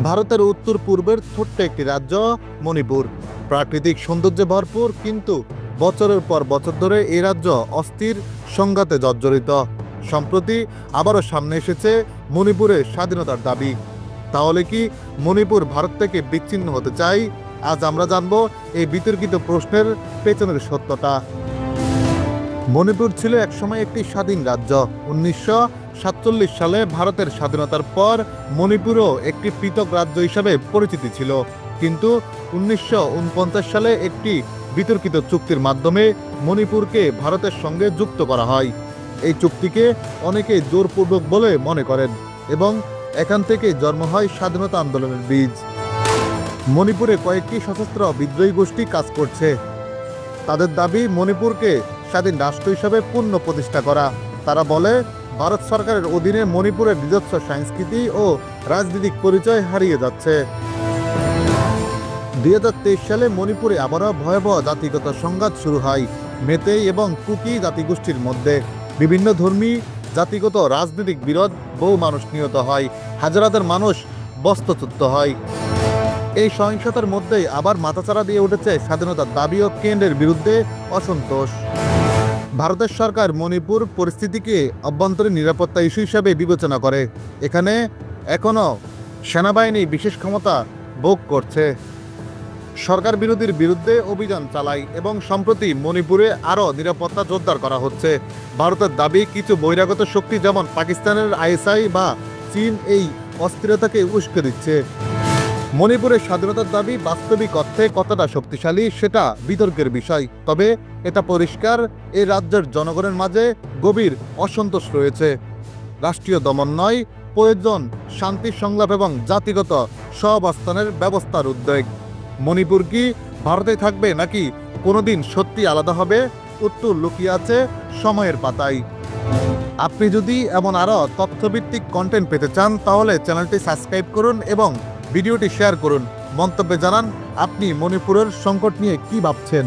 ভারতের উত্তর পূর্বের ছোট্ট একটি রাজ্য মণিপুর প্রাকৃতিক সৌন্দর্যে ভরপুর, কিন্তু বছরের পর বছর ধরে এই রাজ্য অস্থির সংঘাতে জর্জরিত। সম্প্রতি আবারও সামনে এসেছে মণিপুরের স্বাধীনতার দাবি। তাহলে কি মণিপুর ভারত থেকে বিচ্ছিন্ন হতে চায়? আজ আমরা জানব এই বিতর্কিত প্রশ্নের পেছনের সত্যটা। মণিপুর ছিল একসময় একটি স্বাধীন রাজ্য। 1947 সালে ভারতের স্বাধীনতার পর মণিপুরও একটি পৃথক রাজ্য হিসাবে পরিচিতি ছিল, কিন্তু 1949 সালে একটি বিতর্কিত চুক্তির মাধ্যমে মণিপুরকে ভারতের সঙ্গে যুক্ত করা হয়। এই চুক্তিকে অনেকে জোরপূর্বক বলে মনে করেন এবং এখান থেকে জন্ম হয় স্বাধীনতা আন্দোলনের বীজ। মণিপুরে কয়েকটি সশস্ত্র বিদ্রোহী গোষ্ঠী কাজ করছে। তাদের দাবি মণিপুরকে স্বাধীন রাষ্ট্র হিসাবে পূর্ণ প্রতিষ্ঠা করা। তারা বলে ভারত সরকারের অধীনে মণিপুরের নিজস্ব সংস্কৃতি ও রাজনৈতিক পরিচয় হারিয়ে যাচ্ছে। 2023 সালে মণিপুরে আবারও ভয়াবহ জাতিগত সংঘাত শুরু হয় মেতেই এবং কুকি জাতিগোষ্ঠীর মধ্যে। বিভিন্ন ধর্মী জাতিগত রাজনৈতিক বিরোধ, বহু মানুষ নিহত হয়, হাজার হাজার মানুষ বস্তুচ্যুত হয়। এই সহিংসতার মধ্যেই আবার মাথাচাড়া দিয়ে উঠেছে স্বাধীনতার দাবি ও কেন্দ্রের বিরুদ্ধে অসন্তোষ। ভারতের সরকার মণিপুর পরিস্থিতিকে অভ্যন্তরীণ নিরাপত্তা ইস্যু হিসাবে বিবেচনা করে। এখানে এখনও সেনাবাহিনী বিশেষ ক্ষমতা ভোগ করছে, সরকার বিরোধীর বিরুদ্ধে অভিযান চালায় এবং সম্প্রতি মণিপুরে আরও নিরাপত্তা জোরদার করা হচ্ছে। ভারতের দাবি কিছু বহিরাগত শক্তি যেমন পাকিস্তানের ISI বা চীন এই অস্থিরতাকে উস্কে দিচ্ছে। মণিপুরের স্বাধীনতার দাবি বাস্তবিক অর্থে কতটা শক্তিশালী সেটা বিতর্কের বিষয়, তবে এটা পরিষ্কার এই রাজ্যের জনগণের মাঝে গভীর অসন্তোষ রয়েছে। রাষ্ট্রীয় দমন নয়, প্রয়োজন শান্তি সংলাপ এবং জাতিগত সহাবস্থানের ব্যবস্থার উদ্যোগ। মণিপুর কি ভারতে থাকবে নাকি কোনোদিন সত্যি আলাদা হবে? উত্তর লুকিয়ে আছে সময়ের পাতায়। আপনি যদি এমন আরও তথ্যভিত্তিক কন্টেন্ট পেতে চান তাহলে চ্যানেলটি সাবস্ক্রাইব করুন এবং ভিডিওটি শেয়ার করুন। মন্তব্যে জানান আপনি মণিপুরের সংকট নিয়ে কি ভাবছেন।